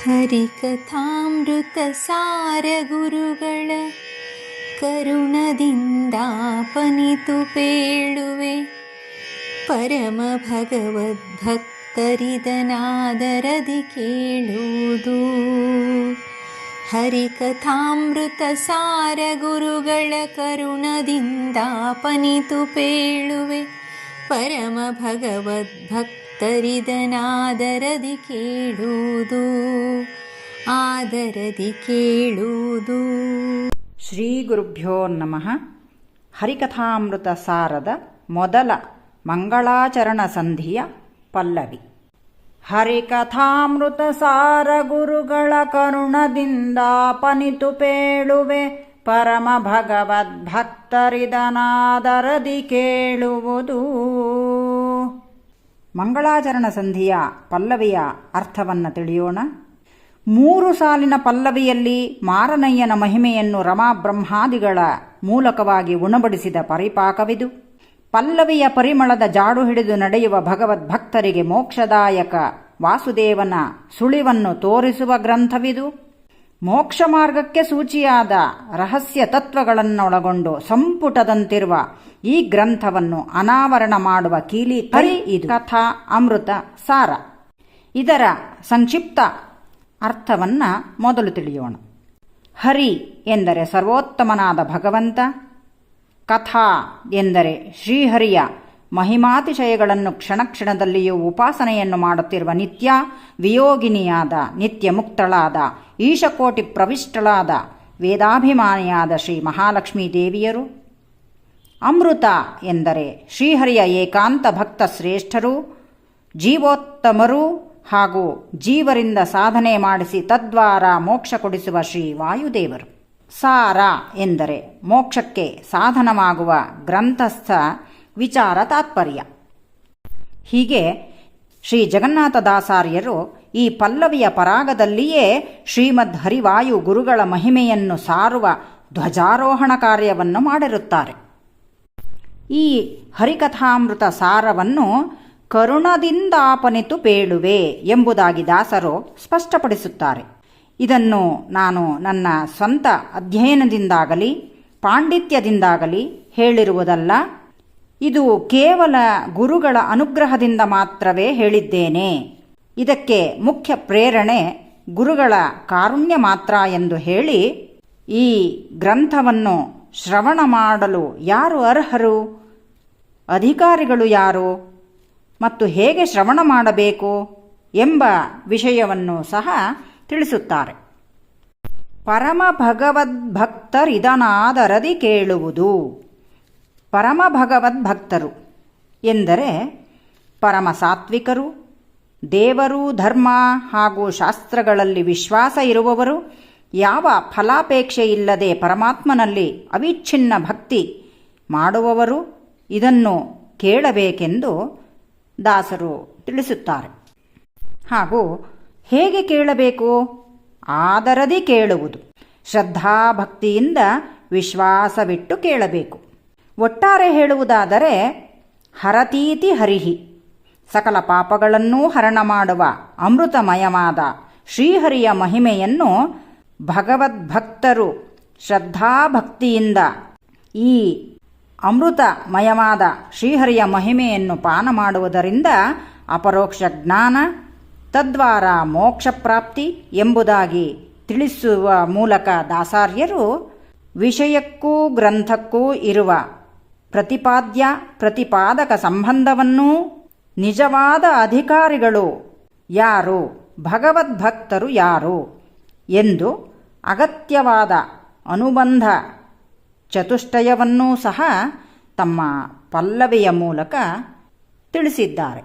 ಹರಿಕಥಾಮೃತ ಸಾರ ಗುರುಗಳ ಕರುಣದಿಂದಾಪನಿತು ಪೇಳುವೆ. ಪರಮ ಭಗವದ್ಭಕ್ತರಿದನಾದರದಿ ಕೇಳುವುದು. ಹರಿಕಥಾಮೃತ ಸಾರ ಗುರುಗಳ ಕರುಣದಿಂದಾಪನಿತು ಪೇಳುವೆ. ಪರಮ ಭಗವದ್ಭಕ್ತರಿದನಾದರದಿ ಕೇಳುವುದು. ಆದರದಿ ಕೇಳುವುದು. ಶ್ರೀ ಗುರುಭ್ಯೋ ನಮಃ. ಹರಿಕಥಾಮೃತ ಸಾರದ ಮೊದಲ ಮಂಗಳಾಚರಣ ಸಂಧಿಯ ಪಲ್ಲವಿ. ಹರಿಕಥಾಮೃತ ಸಾರ ಗುರುಗಳ ಕರುಣದಿಂದಾಪನಿತು ಪೇಳುವೆ. ಪರಮ ಭಗವದ್ಭಕ್ತರಿದನಾದರದಿ ಕೇಳುವುದು. ಮಂಗಳಾಚರಣ ಸಂಧಿಯ ಪಲ್ಲವಿಯ ಅರ್ಥವನ್ನು ತಿಳಿಯೋಣ. 3 ಸಾಲಿನ ಪಲ್ಲವಿಯಲ್ಲಿ ಮಾರನಯ್ಯನ ಮಹಿಮೆಯನ್ನು ರಮಾಬ್ರಹ್ಮಾದಿಗಳ ಮೂಲಕವಾಗಿ ಉಣಬಡಿಸಿದ ಪರಿಪಾಕವಿದು. ಪಲ್ಲವಿಯ ಪರಿಮಳದ ಜಾಡು ಹಿಡಿದು ನಡೆಯುವ ಭಗವದ್ಭಕ್ತರಿಗೆ ಮೋಕ್ಷದಾಯಕ ವಾಸುದೇವನ ಸುಳಿವನ್ನು ತೋರಿಸುವ ಗ್ರಂಥವಿದು. ಮೋಕ್ಷ ಮಾರ್ಗಕ್ಕೆ ಸೂಚಿಯಾದ ರಹಸ್ಯ ತತ್ವಗಳನ್ನೊಳಗೊಂಡು ಸಂಪುಟದಂತಿರುವ ಈ ಗ್ರಂಥವನ್ನು ಅನಾವರಣ ಮಾಡುವ ಕೀಲಿ ಹರಿ ಇದು. ಕಥಾ ಅಮೃತ ಸಾರ. ಇದರ ಸಂಕ್ಷಿಪ್ತ ಅರ್ಥವನ್ನು ಮೊದಲು ತಿಳಿಯೋಣ. ಹರಿ ಎಂದರೆ ಸರ್ವೋತ್ತಮನಾದ ಭಗವಂತ. ಕಥಾ ಎಂದರೆ ಶ್ರೀಹರಿಯ ಮಹಿಮಾತಿಶಯಗಳನ್ನು ಕ್ಷಣಕ್ಷಣದಲ್ಲಿಯೂ ಉಪಾಸನೆಯನ್ನು ಮಾಡುತ್ತಿರುವ ನಿತ್ಯ ವಿಯೋಗಿನಿಯಾದ ನಿತ್ಯ ಮುಕ್ತಳಾದ ಈಶಕೋಟಿ ಪ್ರವಿಷ್ಟಳಾದ ವೇದಾಭಿಮಾನಿಯಾದ ಶ್ರೀ ಮಹಾಲಕ್ಷ್ಮೀ ದೇವಿಯರು. ಅಮೃತ ಎಂದರೆ ಶ್ರೀಹರಿಯ ಏಕಾಂತ ಭಕ್ತ ಶ್ರೇಷ್ಠರು, ಜೀವೋತ್ತಮರು ಹಾಗೂ ಜೀವರಿಂದ ಸಾಧನೆ ಮಾಡಿಸಿ ತದ್ವಾರ ಮೋಕ್ಷ ಕೊಡಿಸುವ ಶ್ರೀ ವಾಯುದೇವರು. ಸಾರ ಎಂದರೆ ಮೋಕ್ಷಕ್ಕೆ ಸಾಧನವಾಗುವ ಗ್ರಂಥಸ್ಥ ವಿಚಾರ ತಾತ್ಪರ್ಯ. ಹೀಗೆ ಶ್ರೀ ಜಗನ್ನಾಥದಾಸಾರ್ಯರು ಈ ಪಲ್ಲವಿಯ ಪರಾಗದಲ್ಲಿಯೇ ಶ್ರೀಮದ್ ಹರಿವಾಯು ಗುರುಗಳ ಮಹಿಮೆಯನ್ನು ಸಾರುವ ಧ್ವಜಾರೋಹಣ ಕಾರ್ಯವನ್ನು ಮಾಡಿರುತ್ತಾರೆ. ಈ ಹರಿಕಥಾಮೃತ ಸಾರವನ್ನು ಕರುಣದಿಂದಾಪನಿತು ಪೇಳುವೆ ಎಂಬುದಾಗಿ ದಾಸರು ಸ್ಪಷ್ಟಪಡಿಸುತ್ತಾರೆ. ಇದನ್ನು ನಾನು ನನ್ನ ಸ್ವಂತ ಅಧ್ಯಯನದಿಂದಾಗಲಿ ಪಾಂಡಿತ್ಯದಿಂದಾಗಲಿ ಹೇಳಿರುವುದಲ್ಲ. ಇದು ಕೇವಲ ಗುರುಗಳ ಅನುಗ್ರಹದಿಂದ ಮಾತ್ರವೇ ಹೇಳಿದ್ದೇನೆ. ಇದಕ್ಕೆ ಮುಖ್ಯ ಪ್ರೇರಣೆ ಗುರುಗಳ ಕಾರುಣ್ಯ ಮಾತ್ರ ಎಂದು ಹೇಳಿ, ಈ ಗ್ರಂಥವನ್ನು ಶ್ರವಣ ಮಾಡಲು ಯಾರು ಅರ್ಹರು, ಅಧಿಕಾರಿಗಳು ಯಾರು ಮತ್ತು ಹೇಗೆ ಶ್ರವಣ ಮಾಡಬೇಕು ಎಂಬ ವಿಷಯವನ್ನು ಸಹ ತಿಳಿಸುತ್ತಾರೆ. ಪರಮ ಭಗವದ್ಭಕ್ತರಿದನಾದರದಿ ಕೇಳುವುದು. ಪರಮ ಭಗವದ್ಭಕ್ತರು ಎಂದರೆ ಪರಮ ಸಾತ್ವಿಕರು, ದೇವರು, ಧರ್ಮ ಹಾಗೂ ಶಾಸ್ತ್ರಗಳಲ್ಲಿ ವಿಶ್ವಾಸ ಇರುವವರು, ಯಾವ ಫಲಾಪೇಕ್ಷೆ ಇಲ್ಲದೆ ಪರಮಾತ್ಮನಲ್ಲಿ ಅವಿಚ್ಛಿನ್ನ ಭಕ್ತಿ ಮಾಡುವವರು. ಇದನ್ನು ಕೇಳಬೇಕೆಂದು ದಾಸರು ತಿಳಿಸುತ್ತಾರೆ. ಹಾಗೂ ಹೇಗೆ ಕೇಳಬೇಕು? ಆದರದಿ ಕೇಳುವುದು. ಶ್ರದ್ಧಾಭಕ್ತಿಯಿಂದ ವಿಶ್ವಾಸವಿಟ್ಟು ಕೇಳಬೇಕು. ಒಟ್ಟಾರೆ ಹೇಳುವುದಾದರೆ ಹರತೀತಿ ಹರಿಹಿ, ಸಕಲ ಪಾಪಗಳನ್ನೂ ಹರಣ ಮಾಡುವ ಅಮೃತಮಯವಾದ ಶ್ರೀಹರಿಯ ಮಹಿಮೆಯನ್ನು ಭಗವದ್ಭಕ್ತರು ಶ್ರದ್ಧಾಭಕ್ತಿಯಿಂದ ಈ ಅಮೃತಮಯವಾದ ಶ್ರೀಹರಿಯ ಮಹಿಮೆಯನ್ನು ಪಾನ ಮಾಡುವುದರಿಂದ ಅಪರೋಕ್ಷ ಜ್ಞಾನ, ತದ್ವಾರ ಮೋಕ್ಷ ಪ್ರಾಪ್ತಿ ಎಂಬುದಾಗಿ ತಿಳಿಸುವ ಮೂಲಕ ದಾಸಾರ್ಯರು ವಿಷಯಕ್ಕೂ ಗ್ರಂಥಕ್ಕೂ ಇರುವ ಪ್ರತಿಪಾದ್ಯ ಪ್ರತಿಪಾದಕ ಸಂಬಂಧವನ್ನೂ ನಿಜವಾದ ಅಧಿಕಾರಿಗಳು ಯಾರು, ಭಗವದ್ಭಕ್ತರು ಯಾರು ಎಂದು ಅಗತ್ಯವಾದ ಅನುಬಂಧ ಚತುಷ್ಟಯವನ್ನೂ ಸಹ ತಮ್ಮ ಪಲ್ಲವಿಯ ಮೂಲಕ ತಿಳಿಸಿದ್ದಾರೆ.